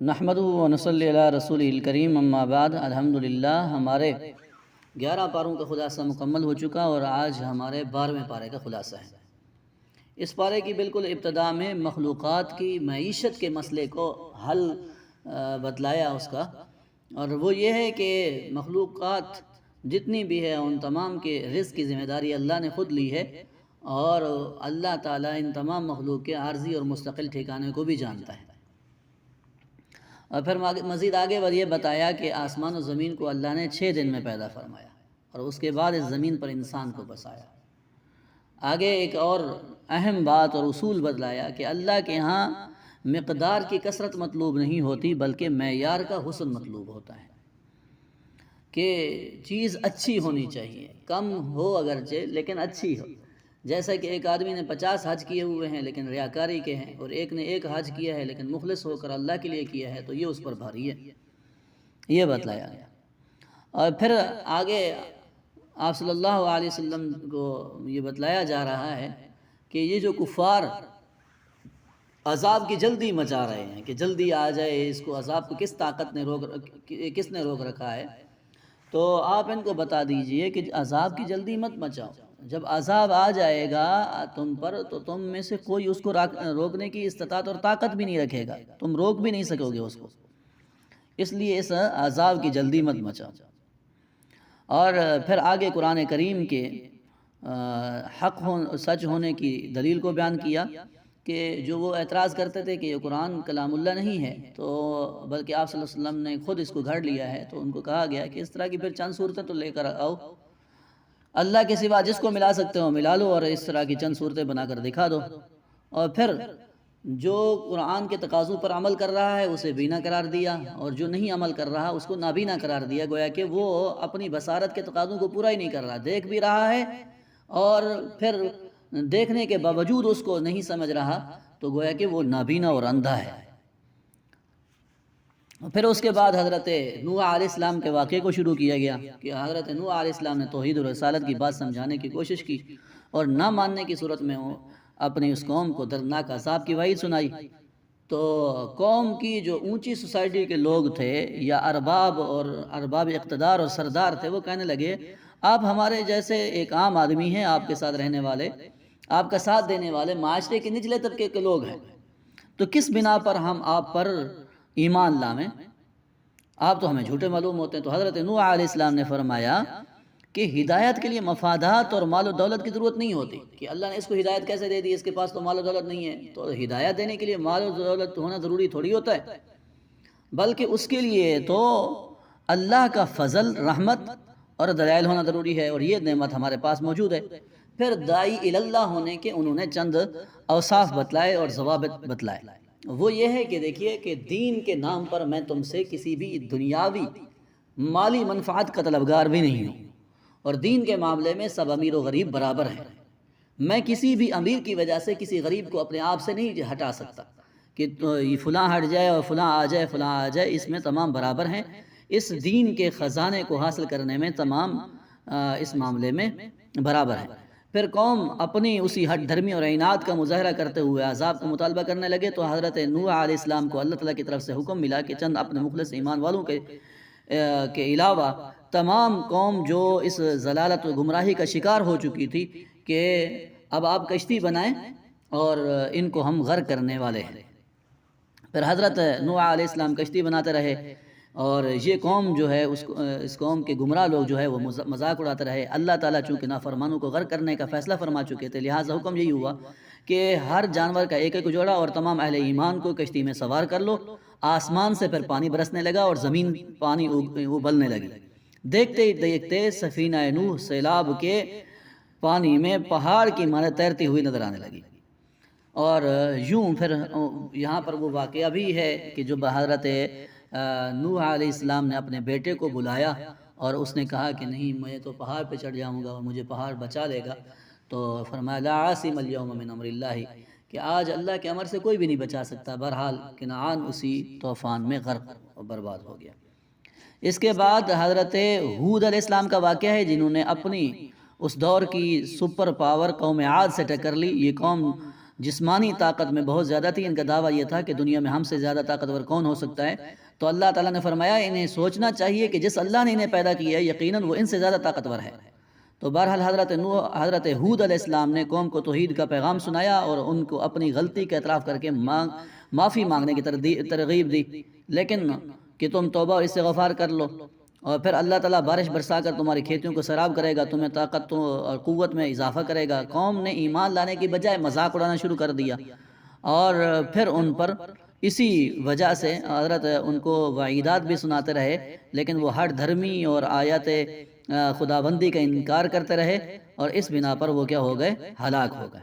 نحمدہ و نصلی علی رسولہ الکریم اما بعد الحمدللہ ہمارے 11 پاروں کا خلاصہ مکمل ہو چکا اور آج ہمارے 12ویں پارے کا خلاصہ ہے۔ اس پارے کی بالکل ابتدا میں مخلوقات کی معیشت کے مسئلے کو حل بتلایا اس کا، اور وہ یہ ہے کہ مخلوقات جتنی بھی ہے ان تمام کے رزق کی ذمہ داری اللہ نے خود لی ہے، اور اللہ تعالیٰ ان تمام مخلوق کے عارضی اور مستقل ٹھکانے کو بھی جانتا ہے۔ اور پھر مزید آگے یہ بتایا کہ آسمان و زمین کو اللہ نے 6 دن میں پیدا فرمایا، اور اس کے بعد اس زمین پر انسان کو بسایا۔ آگے ایک اور اہم بات اور اصول بتلایا کہ اللہ کے ہاں مقدار کی کثرت مطلوب نہیں ہوتی، بلکہ معیار کا حسن مطلوب ہوتا ہے، کہ چیز اچھی ہونی چاہیے، کم ہو اگرچہ لیکن اچھی ہو۔ جیسا کہ ایک آدمی نے 50 حج کیے ہوئے ہیں لیکن ریاکاری کے ہیں، اور ایک نے 1 حج کیا ہے لیکن مخلص ہو کر اللہ کے لیے کیا ہے، تو یہ اس پر بھاری ہے، یہ بتلایا گیا۔ اور پھر آگے آپ صلی اللہ علیہ وسلم کو یہ بتلایا جا رہا ہے کہ یہ جو کفار عذاب کی جلدی مچا رہے ہیں کہ جلدی آ جائے، اس کو عذاب کو کس نے روک رکھا ہے، تو آپ ان کو بتا دیجئے کہ عذاب کی جلدی مت مچاؤ۔ جب عذاب آ جائے گا تم پر تو تم میں سے کوئی اس کو روکنے کی استطاعت اور طاقت بھی نہیں رکھے گا، تم روک بھی نہیں سکو گے اس کو، اس لیے اس عذاب کی جلدی مت مچاؤ۔ اور پھر آگے قرآن کریم کے سچ ہونے کی دلیل کو بیان کیا کہ جو وہ اعتراض کرتے تھے کہ یہ قرآن کلام اللہ نہیں ہے، تو بلکہ آپ صلی اللہ علیہ وسلم نے خود اس کو گھڑ لیا ہے، تو ان کو کہا گیا کہ اس طرح کی پھر چند صورتیں تو لے کر آؤ، اللہ کے سوا جس کو ملا سکتے ہو ملا لو، اور اس طرح کی چند صورتیں بنا کر دکھا دو۔ اور پھر جو قرآن کے تقاضوں پر عمل کر رہا ہے اسے بینا قرار دیا، اور جو نہیں عمل کر رہا اس کو نابینا قرار دیا، گویا کہ وہ اپنی بصارت کے تقاضوں کو پورا ہی نہیں کر رہا، دیکھ بھی رہا ہے اور پھر دیکھنے کے باوجود اس کو نہیں سمجھ رہا، تو گویا کہ وہ نابینا اور اندھا ہے۔ پھر اس کے بعد حضرت نوح علیہ السلام کے واقعے کو شروع کیا گیا کہ حضرت نوح علیہ السلام نے توحید و رسالت کی بات سمجھانے کی کوشش کی، اور نہ ماننے کی صورت میں اپنی اس قوم کو دردناک عذاب کی وعید سنائی۔ تو قوم کی جو اونچی سوسائٹی کے لوگ تھے یا ارباب اقتدار اور سردار تھے، وہ کہنے لگے آپ ہمارے جیسے ایک عام آدمی ہیں، آپ کے ساتھ رہنے والے، آپ کا ساتھ دینے والے معاشرے کے نچلے طبقے کے لوگ ہیں، تو کس بنا پر ہم آپ پر ایمان لائیں؟ آپ تو ہمیں جھوٹے معلوم ہوتے ہیں۔ تو حضرت نوح علیہ السلام نے فرمایا کہ ہدایت کے لیے مفادات اور مال و دولت کی ضرورت نہیں ہوتی، کہ اللہ نے اس کو ہدایت کیسے دے دی، اس کے پاس تو مال و دولت نہیں ہے، تو ہدایت دینے کے لیے مال و دولت ہونا ضروری تھوڑی ہوتا ہے، بلکہ اس کے لیے تو اللہ کا فضل، رحمت اور دلائل ہونا ضروری ہے، اور یہ نعمت ہمارے پاس موجود ہے۔ پھر داعی اللہ ہونے کے انہوں نے چند اوصاف بتلائے اور ضوابط بتلائے، وہ یہ ہے کہ دیکھیے کہ دین کے نام پر میں تم سے کسی بھی دنیاوی مالی منفعت کا طلبگار بھی نہیں ہوں، اور دین کے معاملے میں سب امیر و غریب برابر ہیں۔ میں کسی بھی امیر کی وجہ سے کسی غریب کو اپنے آپ سے نہیں ہٹا سکتا کہ یہ فلاں ہٹ جائے اور فلاں آ جائے، فلاں آ جائے، اس میں تمام برابر ہیں۔ اس دین کے خزانے کو حاصل کرنے میں تمام اس معاملے میں برابر ہیں۔ پھر قوم اپنی اسی ہٹ دھرمی اور عناد کا مظاہرہ کرتے ہوئے عذاب کا مطالبہ کرنے لگے، تو حضرت نوح علیہ السلام کو اللہ تعالیٰ کی طرف سے حکم ملا کہ چند اپنے مخلص ایمان والوں کے علاوہ تمام قوم جو اس ضلالت و گمراہی کا شکار ہو چکی تھی، کہ اب آپ کشتی بنائیں اور ان کو ہم غرق کرنے والے ہیں۔ پھر حضرت نوح علیہ السلام کشتی بناتے رہے، اور یہ قوم جو ہے اس قوم کے گمراہ لوگ جو ہے وہ مذاق اڑاتے رہے۔ اللہ تعالیٰ چونکہ نافرمانوں کو غرق کرنے کا فیصلہ فرما چکے تھے، لہٰذا حکم یہی ہوا کہ ہر جانور کا ایک جوڑا اور تمام اہل ایمان کو کشتی میں سوار کر لو۔ آسمان سے پھر پانی برسنے لگا اور زمین پانی ابلنے لگی۔ دیکھتے ہی دیکھتے سفینہ نوح سیلاب کے پانی میں پہاڑ کی مانند تیرتی ہوئی نظر آنے لگی۔ اور یوں پھر یہاں پر وہ واقعہ بھی ہے کہ جو حضرت نوح علیہ السلام نے اپنے بیٹے کو بلایا اور اس نے کہا کہ نہیں، میں تو پہاڑ پہ چڑھ جاؤں گا اور مجھے پہاڑ بچا لے گا، تو فرمایا لا عاصم اليوم من امر اللہ، کہ آج اللہ کے امر سے کوئی بھی نہیں بچا سکتا۔ بہرحال کنعان اسی طوفان میں غرق اور برباد ہو گیا۔ اس کے بعد حضرت ہود علیہ السلام کا واقعہ ہے، جنہوں نے اپنی اس دور کی سپر پاور قوم عاد سے ٹکر لی۔ یہ قوم جسمانی طاقت میں بہت زیادہ تھی. ان کا دعویٰ یہ تھا کہ دنیا میں ہم سے زیادہ طاقتور کون ہو سکتا ہے. تو اللہ تعالیٰ نے فرمایا انہیں سوچنا چاہیے کہ جس اللہ نے انہیں پیدا کیا ہے یقیناً وہ ان سے زیادہ طاقتور ہے. تو بہرحال حضرت ہود علیہ السلام نے قوم کو توحید کا پیغام سنایا اور ان کو اپنی غلطی کا اعتراف کر کے معافی مانگنے کی ترغیب دی، لیکن کہ تم توبہ اور استغفار کر لو اور پھر اللہ تعالیٰ بارش برسا کر تمہاری کھیتیوں کو سیراب کرے گا، تمہیں طاقت اور قوت میں اضافہ کرے گا. قوم نے ایمان لانے کی بجائے مذاق اڑانا شروع کر دیا اور پھر ان پر اسی وجہ سے حضرت ان کو وعیدات بھی سناتے رہے، لیکن وہ ہٹ دھرمی اور آیات خداوندی کا انکار کرتے رہے اور اس بنا پر وہ کیا ہو گئے؟ ہلاک ہو گئے.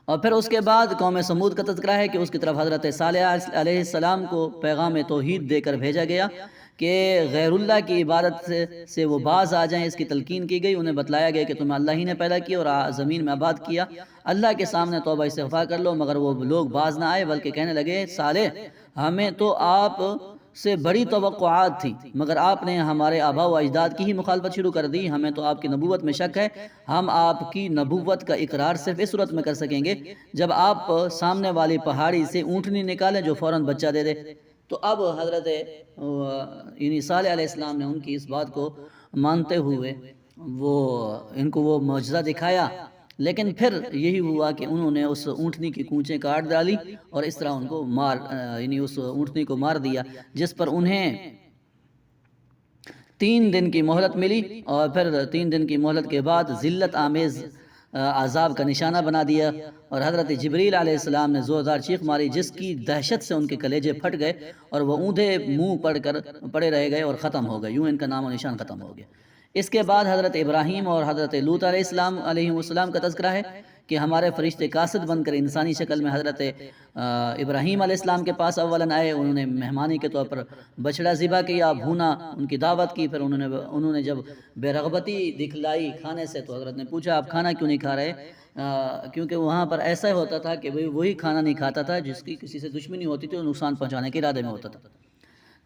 اور پھر اس کے بعد قوم سمود کا تذکرہ ہے کہ اس کی طرف حضرت صالح علیہ السلام کو پیغام توحید دے کر بھیجا گیا کہ غیر اللہ کی عبادت سے وہ باز آ جائیں. اس کی تلقین کی گئی، انہیں بتلایا گیا کہ تمہیں اللہ ہی نے پیدا کیا اور زمین میں آباد کیا، اللہ کے سامنے توبہ استغفار کر لو. مگر وہ لوگ باز نہ آئے بلکہ کہنے لگے صالح ہمیں تو آپ سے بڑی توقعات تھی، مگر آپ نے ہمارے آباء و اجداد کی ہی مخالفت شروع کر دی. ہمیں تو آپ کی نبوت میں شک ہے، ہم آپ کی نبوت کا اقرار صرف اس صورت میں کر سکیں گے جب آپ سامنے والی پہاڑی سے اونٹنی نکالیں جو فوراً بچہ دے دے. تو اب حضرت یعنی صالح علیہ السلام نے ان کی اس بات کو مانتے ہوئے ان کو وہ معجزہ دکھایا، لیکن پھر یہی ہوا کہ انہوں نے اس اونٹنی کی کونچیں کاٹ ڈالی اور اس طرح ان کو یعنی اس اونٹنی کو مار دیا، جس پر انہیں 3 دن کی مہلت ملی اور پھر 3 دن کی مہلت کے بعد ذلت آمیز عذاب کا نشانہ بنا دیا. اور حضرت جبریل علیہ السلام نے زوردار چیخ ماری جس کی دہشت سے ان کے کلیجے پھٹ گئے اور وہ اوندھے منہ پڑے رہ گئے اور ختم ہو گئے، یوں ان کا نام و نشان ختم ہو گیا. اس کے بعد حضرت ابراہیم اور حضرت لوط علیہ السلام کا تذکرہ ہے کہ ہمارے فرشتے قاصد بن کر انسانی شکل میں حضرت ابراہیم علیہ السلام کے پاس اولاً آئے. انہوں نے مہمانی کے طور پر بچڑا ذبح کیا، بھونا، ان کی دعوت کی. پھر انہوں نے جب بے رغبتی دکھلائی کھانے سے تو حضرت نے پوچھا آپ کھانا کیوں نہیں کھا رہے؟ کیونکہ وہاں پر ایسا ہوتا تھا کہ وہی کھانا نہیں کھاتا تھا جس کی کسی سے دشمنی ہوتی تھی اور نقصان پہنچانے کے ارادے میں ہوتا تھا.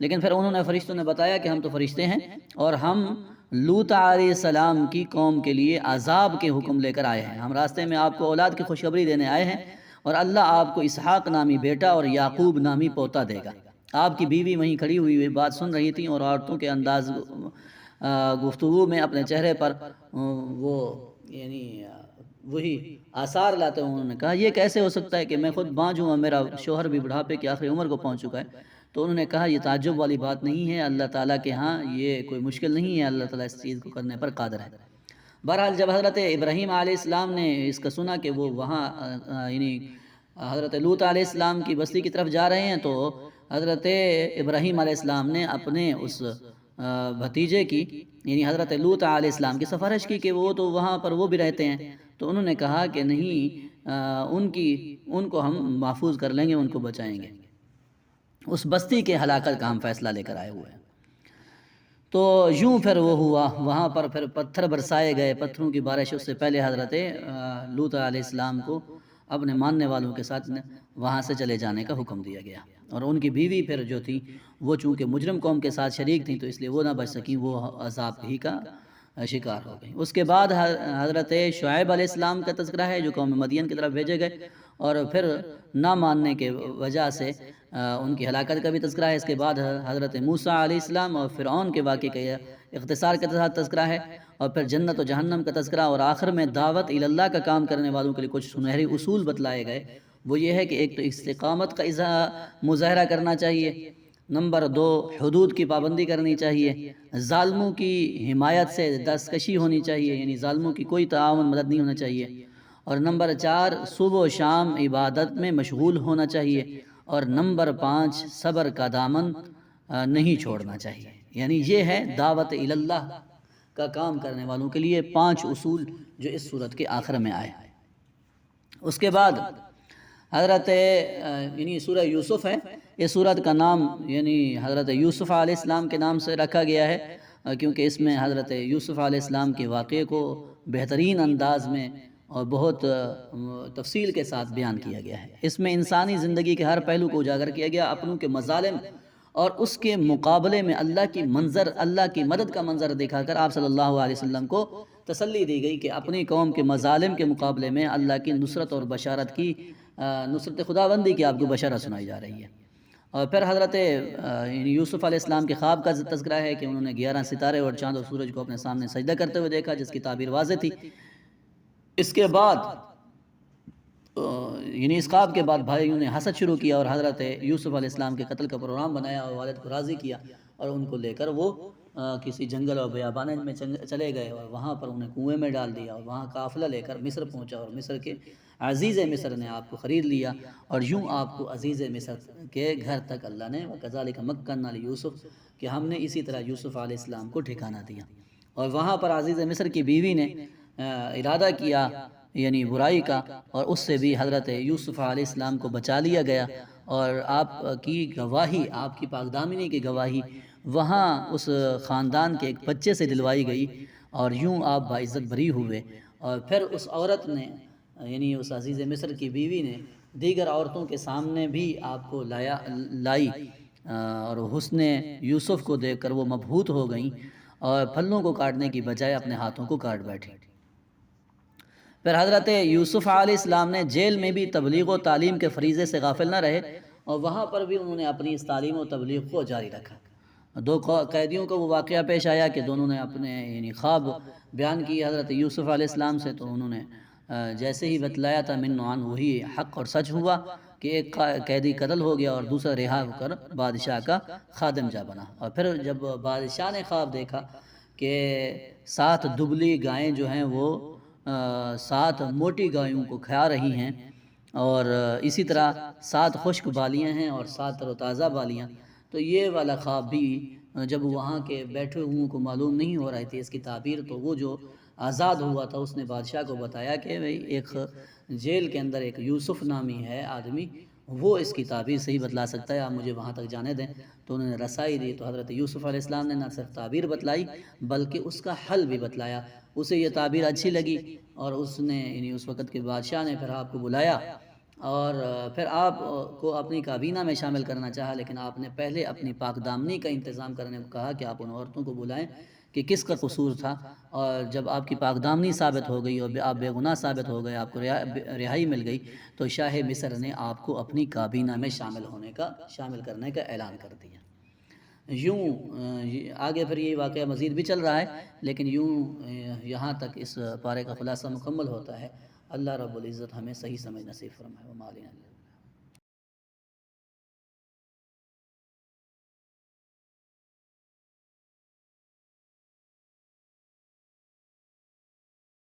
لیکن پھر انہوں نے فرشتوں نے بتایا کہ ہم تو فرشتے ہیں اور ہم لوط علیہ السلام کی قوم کے لیے عذاب کے حکم لے کر آئے ہیں. ہم راستے میں آپ کو اولاد کی خوشخبری دینے آئے ہیں اور اللہ آپ کو اسحاق نامی بیٹا اور یعقوب نامی پوتا دے گا. آپ کی بیوی وہیں کھڑی ہوئی بات سن رہی تھی اور عورتوں کے انداز گفتگو میں اپنے چہرے پر وہ یعنی وہی آثار لاتے ہوئے انہوں نے کہا یہ کیسے ہو سکتا ہے کہ میں خود بانجھ ہوں اور میرا شوہر بھی بڑھاپے کی آخری عمر کو پہنچ چکا ہے. تو انہوں نے کہا یہ تعجب والی بات نہیں ہے، اللہ تعالیٰ کے ہاں یہ کوئی مشکل نہیں ہے، اللہ تعالیٰ اس چیز کو کرنے پر قادر ہے. بہرحال جب حضرت ابراہیم علیہ السلام نے اس کا سنا کہ وہ وہاں یعنی حضرت لوط علیہ السلام کی بستی کی طرف جا رہے ہیں تو حضرت ابراہیم علیہ السلام نے اپنے اس بھتیجے کی یعنی حضرت لوط علیہ السلام کی سفارش کی کہ وہ تو وہاں پر وہ بھی رہتے ہیں. تو انہوں نے کہا کہ نہیں ان کو ہم محفوظ کر لیں گے، ان کو بچائیں گے. اس بستی کے ہلاکت کا ہم فیصلہ لے کر آئے ہوئے ہیں. تو یوں پھر وہ ہوا، وہاں پر پھر پتھر برسائے گئے. پتھروں کی بارش اس سے پہلے حضرت لوط علیہ السلام کو اپنے ماننے والوں کے ساتھ وہاں سے چلے جانے کا حکم دیا گیا. اور ان کی بیوی پھر جو تھی وہ چونکہ مجرم قوم کے ساتھ شریک تھیں تو اس لیے وہ نہ بچ سکیں، وہ عذاب ہی کا شکار ہو گئی. اس کے بعد حضرت شعیب علیہ السلام کا تذکرہ ہے جو قوم مدین کی طرف بھیجے گئے اور پھر نہ ماننے کے وجہ سے ان کی ہلاکت کا بھی تذکرہ ہے. اس کے بعد حضرت موسیٰ علیہ السلام اور فرعون کے واقعے کا اختصار کے ساتھ تذکرہ ہے اور پھر جنت و جہنم کا تذکرہ اور آخر میں دعوت اللہ کا کام کرنے والوں کے لیے کچھ سنہری اصول بتلائے گئے. وہ یہ ہے کہ ایک تو استقامت کا مظاہرہ کرنا چاہیے، نمبر 2 حدود کی پابندی کرنی چاہیے، ظالموں کی حمایت سے دستکشی ہونی چاہیے یعنی ظالموں کی کوئی تعاون مدد نہیں ہونا چاہیے، اور نمبر 4 صبح و شام عبادت میں مشغول ہونا چاہیے، اور نمبر 5 صبر کا دامن نہیں چھوڑنا چاہیے. یعنی یہ ہے دعوت اللہ کا کام کرنے والوں کے لیے 5 اصول جو اس صورت کے آخر میں آئے. اس کے بعد حضرت یعنی سورہ یوسف ہے، اس سورت کا نام یعنی حضرت یوسف علیہ السلام کے نام سے رکھا گیا ہے کیونکہ اس میں حضرت یوسف علیہ السلام کے واقعے کو بہترین انداز میں اور بہت تفصیل کے ساتھ بیان کیا گیا ہے. اس میں انسانی زندگی کے ہر پہلو کو اجاگر کیا گیا، اپنوں کے مظالم اور اس کے مقابلے میں اللہ کی مدد کا منظر دکھا کر آپ صلی اللہ علیہ وسلم کو تسلی دی گئی کہ اپنی قوم کے مظالم کے مقابلے میں اللہ کی نصرت اور بشارت کی نصرت خداوندی کی آپ کو بشارت سنائی جا رہی ہے۔ اور پھر حضرت یوسف علیہ السلام کے خواب کا تذکرہ ہے کہ انہوں نے 11 ستارے اور چاند اور سورج کو اپنے سامنے سجدہ کرتے ہوئے دیکھا، جس کی تعبیر واضح تھی۔ اس کے بعد یعنی اس خواب کے بعد بھائیوں نے حسد شروع کیا اور حضرت یوسف علیہ السلام کے قتل کا پروگرام بنایا اور والد کو راضی کیا، اور ان کو لے کر وہ کسی جنگل اور بیابان میں چلے گئے اور وہاں پر انہیں کنویں میں ڈال دیا، اور وہاں قافلہ لے کر مصر پہنچا، اور مصر کے عزیز مصر نے آپ کو خرید لیا، اور یوں آپ کو عزیز مصر کے گھر تک اللہ نے وَكَذَلِكَ مَكَّنَّا لِيُوسُف کہ ہم نے اسی طرح یوسف علیہ السلام کو ٹھکانہ دیا۔ اور وہاں پر عزیز مصر کی بیوی نے ارادہ کیا یعنی برائی کا، اور اس سے بھی حضرت یوسف علیہ السلام کو بچا لیا گیا، اور آپ کی گواہی، آپ کی پاکدامنی کی گواہی وہاں اس خاندان کے ایک بچے سے دلوائی گئی، اور یوں آپ باعزت بری ہوئے۔ اور پھر اس عورت نے یعنی اس عزیز مصر کی بیوی نے دیگر عورتوں کے سامنے بھی آپ کو لائی، اور حسن یوسف کو دیکھ کر وہ مبہوت ہو گئیں اور پھلوں کو کاٹنے کی بجائے اپنے ہاتھوں کو کاٹ بیٹھی۔ پھر حضرت یوسف علیہ السلام نے جیل میں بھی تبلیغ و تعلیم کے فریضے سے غافل نہ رہے، اور وہاں پر بھی انہوں نے اپنی اس تعلیم و تبلیغ کو جاری رکھا۔ 2 قیدیوں کو وہ واقعہ پیش آیا کہ دونوں نے اپنے یعنی خواب بیان کی حضرت یوسف علیہ السلام سے، تو انہوں نے جیسے ہی بتلایا تھا من نوعان وہی حق اور سچ ہوا کہ ایک قیدی قتل ہو گیا اور دوسرا رہا ہو کر بادشاہ کا خادم جا بنا۔ اور پھر جب بادشاہ نے خواب دیکھا کہ 7 دبلی گائیں جو ہیں وہ 7 موٹی گایوں کو کھا رہی ہیں، اور اسی طرح 7 خشک بالیاں ہیں اور 7 تر و تازہ بالیاں، تو یہ والا خواب بھی جب وہاں کے بیٹھے ہوئوں کو معلوم نہیں ہو رہی تھی اس کی تعبیر، تو وہ جو آزاد ہوا تھا اس نے بادشاہ کو بتایا کہ بھئی ایک جیل کے اندر ایک یوسف نامی ہے آدمی، وہ اس کی تعبیر صحیح بتلا سکتا ہے، آپ مجھے وہاں تک جانے دیں۔ تو انہوں نے رسائی دی، تو حضرت یوسف علیہ السلام نے نہ صرف تعبیر بتلائی بلکہ اس کا حل بھی بتلایا۔ اسے یہ تعبیر اچھی لگی، اور اس نے یعنی اس وقت کے بادشاہ نے پھر آپ کو بلایا اور پھر آپ کو اپنی کابینہ میں شامل کرنا چاہا، لیکن آپ نے پہلے اپنی پاک دامنی کا انتظام کرنے کو کہا کہ آپ ان عورتوں کو بلائیں کہ کس کا قصور تھا، اور جب آپ کی پاک دامنی ثابت ہو گئی اور آپ بے گناہ ثابت ہو گئے، آپ کو رہائی مل گئی، تو شاہ مصر نے آپ کو اپنی کابینہ میں شامل کرنے کا اعلان کر دیا۔ یوں آگے پھر یہ واقعہ مزید بھی چل رہا ہے، لیکن یوں یہاں تک اس پارے کا خلاصہ مکمل ہوتا ہے۔ اللہ رب العزت ہمیں صحیح سمجھ نصیب فرمائے۔